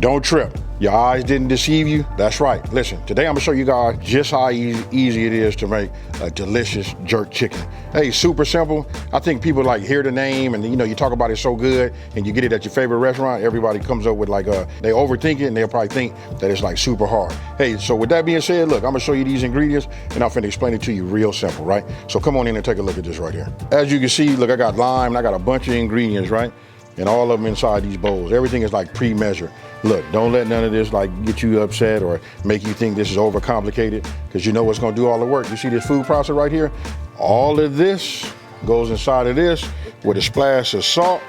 Don't trip. Your eyes didn't deceive you? That's right. Listen, today I'm gonna show you guys just how easy it is to make a delicious jerk chicken. Hey, super simple. I think people like hear the name and you talk about it so good and you get it at your favorite restaurant, everybody comes up with like they overthink it and they'll probably think that it's like super hard. Hey, so with that being said, look, I'm gonna show you these ingredients and I'm finna explain it to you real simple, right? So come on in and take a look at this right here. As you can see, look, I got lime and I got a bunch of ingredients, right? And all of them inside these bowls. Everything is like pre-measured. Look, don't let none of this like get you upset or make you think this is overcomplicated, because you know what's gonna do all the work. You see this food processor right here? All of this goes inside of this with a splash of salt,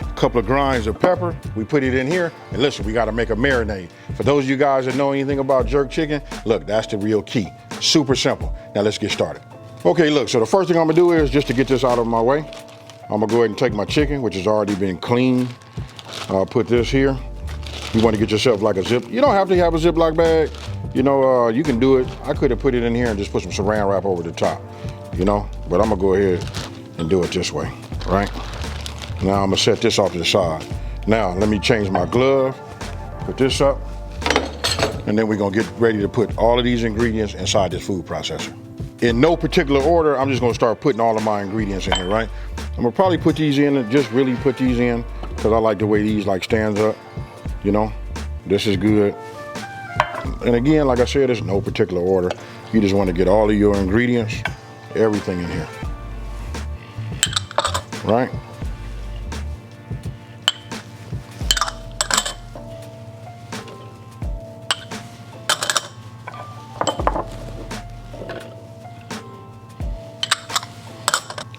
a couple of grinds of pepper. We put it in here, and listen, we gotta make a marinade. For those of you guys that know anything about jerk chicken, look, that's the real key. Super simple. Now let's get started. Okay, look, so the first thing I'm gonna do is, just to get this out of my way, I'm gonna go ahead and take my chicken, which has already been cleaned. I'll put this here. You want to get yourself like a zip. You don't have to have a Ziploc bag. You can do it. I could have put it in here and just put some saran wrap over the top, but I'm gonna go ahead and do it this way, right? Now I'm gonna set this off to the side. Now let me change my glove, put this up, and then we're gonna get ready to put all of these ingredients inside this food processor. In no particular order, I'm just gonna start putting all of my ingredients in here, right? I'm gonna probably put these in and just really put these in because I like the way these like stands up. This is good. And again, like I said, there's no particular order. You just want to get all of your ingredients, everything in here, right?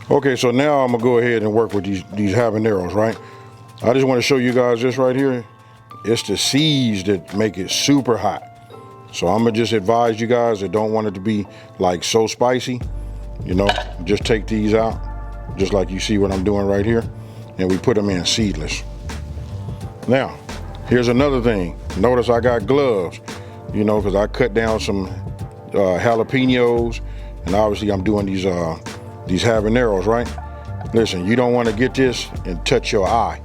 Okay, so now I'm gonna go ahead and work with these habaneros, right? I just want to show you guys this right here. It's the seeds that make it super hot. So I'm gonna just advise you guys that don't want it to be like so spicy, just take these out, just like you see what I'm doing right here, and we put them in seedless. Now, here's another thing. Notice I got gloves, because I cut down some jalapenos, and obviously I'm doing these habaneros, right? Listen, you don't want to get this and touch your eye.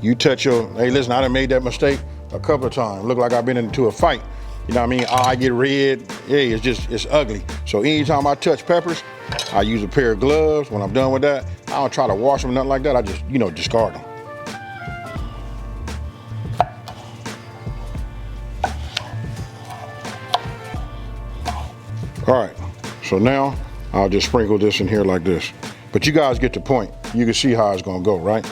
You touch hey, listen, I done made that mistake a couple of times. Look like I've been into a fight. You know what I mean? Eye get red. Hey, it's ugly. So anytime I touch peppers, I use a pair of gloves. When I'm done with that, I don't try to wash them, nothing like that. I just, discard them. All right, so now I'll just sprinkle this in here like this. But you guys get the point. You can see how it's gonna go, right?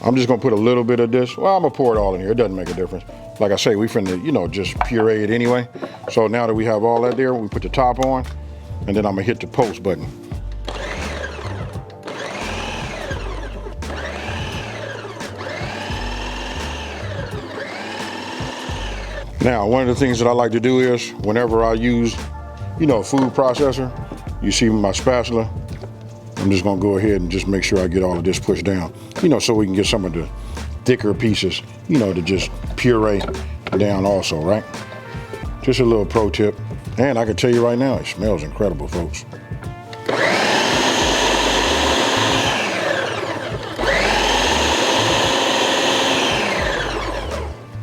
I'm just gonna put a little bit of this. Well, I'm gonna pour it all in here. It doesn't make a difference. Like I say, we finna, just puree it anyway. So now that we have all that there, we put the top on, and then I'm gonna hit the post button. Now, one of the things that I like to do is, whenever I use, a food processor, you see my spatula, I'm just gonna go ahead and just make sure I get all of this pushed down, so we can get some of the thicker pieces, to just puree down also, right? Just a little pro tip. And I can tell you right now, it smells incredible, folks.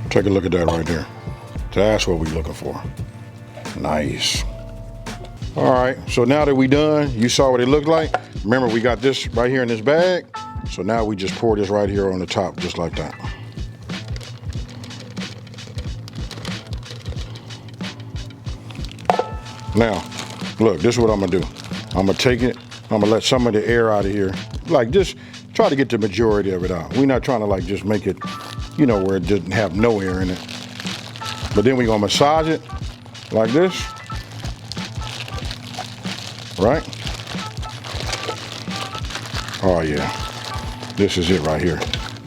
Take a look at that right there. That's what we're looking for. Nice. All right, so now that we done, you saw what it looked like. Remember, we got this right here in this bag. So now we just pour this right here on the top, just like that. Now, look, this is what I'm gonna do. I'm gonna take it, I'm gonna let some of the air out of here. Like just try to get the majority of it out. We're not trying to like just make it, where it doesn't have no air in it. But then we're gonna massage it like this. Right? Oh yeah, this is it right here.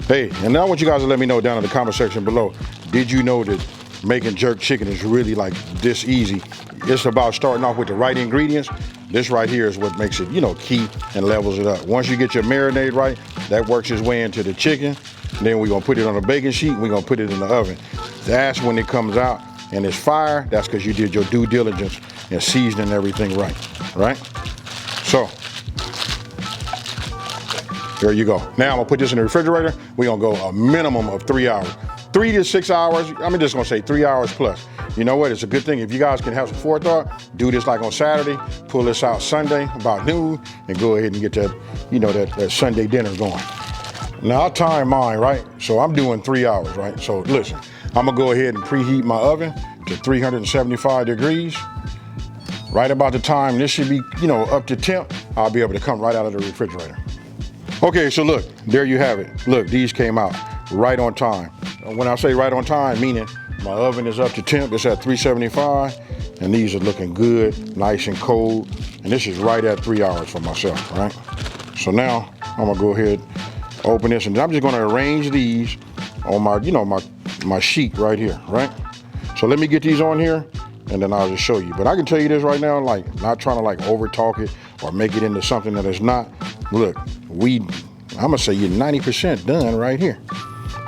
Hey, and now I want you guys to let me know down in the comment section below, did you know that making jerk chicken is really like this easy? It's about starting off with the right ingredients. This right here is what makes it, key and levels it up. Once you get your marinade right, that works its way into the chicken. Then we're gonna put it on a baking sheet, we're gonna put it in the oven. That's when it comes out and it's fire. That's because you did your due diligence and seasoning everything right? So, there you go. Now I'm gonna put this in the refrigerator. We're gonna go a minimum of 3 hours. 3 to 6 hours. I'm just gonna say 3 hours plus. You know what? It's a good thing if you guys can have some forethought. Do this like on Saturday. Pull this out Sunday about noon, and go ahead and get that, you know, that Sunday dinner going. Now I time mine, right? So I'm doing 3 hours, right? So listen, I'm gonna go ahead and preheat my oven to 375 degrees. Right about the time this should be, you know, up to temp, I'll be able to come right out of the refrigerator. Okay, so look, there you have it. Look, these came out right on time. When I say right on time, meaning my oven is up to temp, it's at 375, and these are looking good, nice and cold, and this is right at 3 hours for myself, right? So now I'm gonna go ahead, open this, and I'm just gonna arrange these on my, you know, my sheet right here, right? So let me get these on here, and then I'll just show you. But I can tell you this right now, like, not trying to like over talk it or make it into something that it's not. Look, I'm gonna say you're 90% done right here.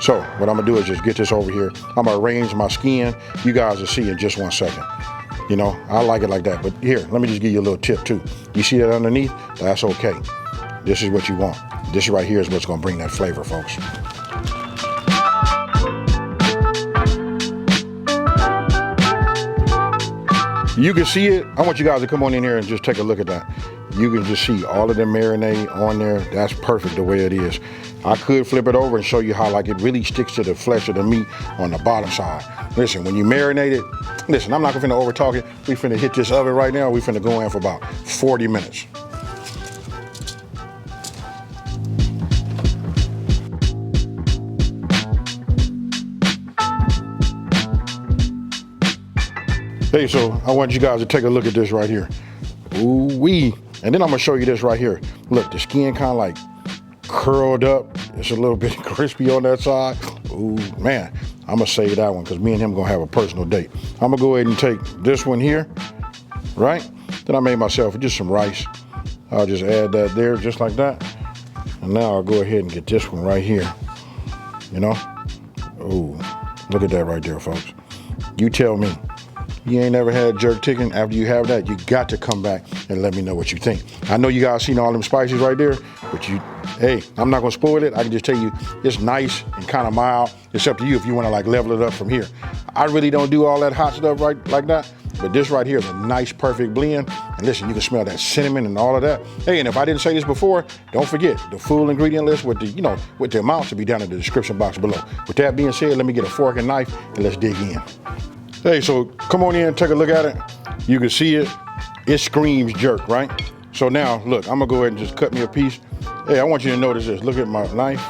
So what I'm gonna do is just get this over here. I'm gonna arrange my skin. You guys will see in just 1 second. You know, I like it like that. But here, let me just give you a little tip too. You see that underneath? That's okay. This is what you want. This right here is what's gonna bring that flavor, folks. You can see it. I want you guys to come on in here and just take a look at that. You can just see all of the marinade on there. That's perfect the way it is. I could flip it over and show you how like it really sticks to the flesh of the meat on the bottom side. Listen, when you marinate it, listen, I'm not gonna over talk it. We finna hit this oven right now. We finna go in for about 40 minutes. Hey, so I want you guys to take a look at this right here. Ooh-wee. And then I'm gonna show you this right here. Look, the skin kind of like curled up. It's a little bit crispy on that side. Ooh, man, I'm gonna save that one because me and him gonna have a personal date. I'm gonna go ahead and take this one here, right? Then I made myself just some rice. I'll just add that there just like that. And now I'll go ahead and get this one right here, you know? Ooh, look at that right there, folks. You tell me. You ain't never had jerk chicken. After you have that, you got to come back and let me know what you think. I know you guys seen all them spices right there, but hey, I'm not gonna spoil it. I can just tell you it's nice and kind of mild. It's up to you if you wanna like level it up from here. I really don't do all that hot stuff right like that, but this right here is a nice, perfect blend. And listen, you can smell that cinnamon and all of that. Hey, and if I didn't say this before, don't forget the full ingredient list with the, you know, with the amounts will be down in the description box below. With that being said, let me get a fork and knife and let's dig in. Hey, so come on in and take a look at it. You can see it. It screams jerk, right? So now, look, I'm gonna go ahead and just cut me a piece. Hey, I want you to notice this. Look at my knife.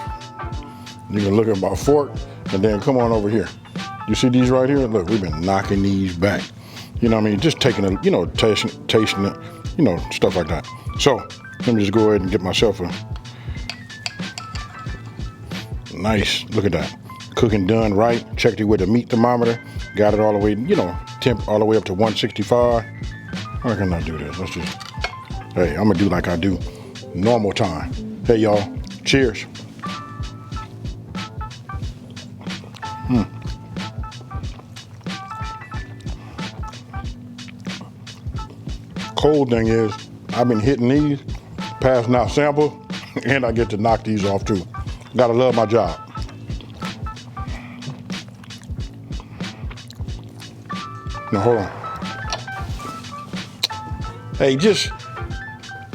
You can look at my fork, and then come on over here. You see these right here? Look, we've been knocking these back. You know what I mean? Just taking it, you know, tasting it, you know, stuff like that. So let me just go ahead and get myself a nice, look at that. Cooking done right. Checked it with a meat thermometer. Got it all the way, you know, temp all the way up to 165. How can I do this? Let's just, hey, I'm gonna do like I do normal time. Hey y'all, cheers. Cold thing is, I've been hitting these, passing out samples, and I get to knock these off too. Gotta love my job. Now hold on. Hey,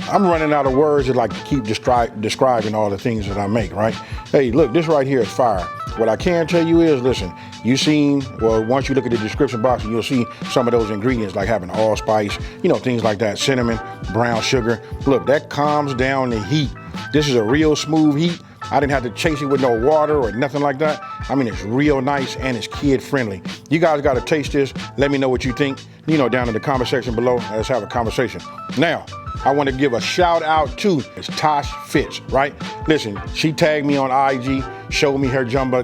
I'm running out of words to like keep describing all the things that I make, right? Hey, look, this right here is fire. What I can tell you is, listen, once you look at the description box, you'll see some of those ingredients like having allspice, you know, things like that, cinnamon, brown sugar. Look, that calms down the heat. This is a real smooth heat. I didn't have to chase it with no water or nothing like that. I mean, it's real nice and it's kid friendly. You guys got to taste this. Let me know what you think, you know, down in the comment section below. Let's have a conversation. Now, I want to give a shout out to Tosh Fitz, right? Listen, she tagged me on IG, showed me her jumbo.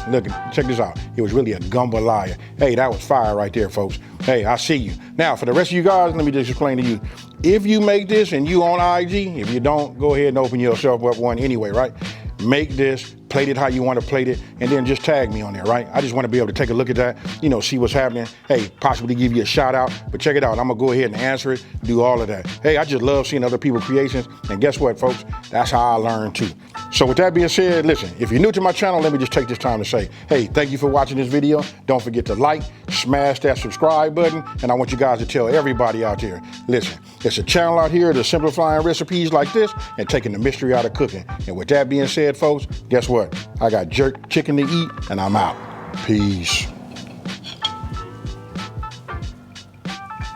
Look, check this out. It was really a jambalaya. Hey, that was fire right there, folks. Hey, I see you. Now, for the rest of you guys, let me just explain to you. If you make this and you on IG, if you don't, go ahead and open yourself up one anyway, right? Make this, plate it how you want to plate it, and then just tag me on there, right? I just want to be able to take a look at that, you know, see what's happening. Hey, possibly give you a shout out, but check it out. I'm going to go ahead and answer it, do all of that. Hey, I just love seeing other people's creations, and guess what, folks? That's how I learn too. So with that being said, listen, if you're new to my channel, let me just take this time to say, hey, thank you for watching this video. Don't forget to like, smash that subscribe button, and I want you guys to tell everybody out there, listen, it's a channel out here that's simplifying recipes like this and taking the mystery out of cooking. And with that being said, folks, guess what? I got jerk chicken to eat, and I'm out. Peace.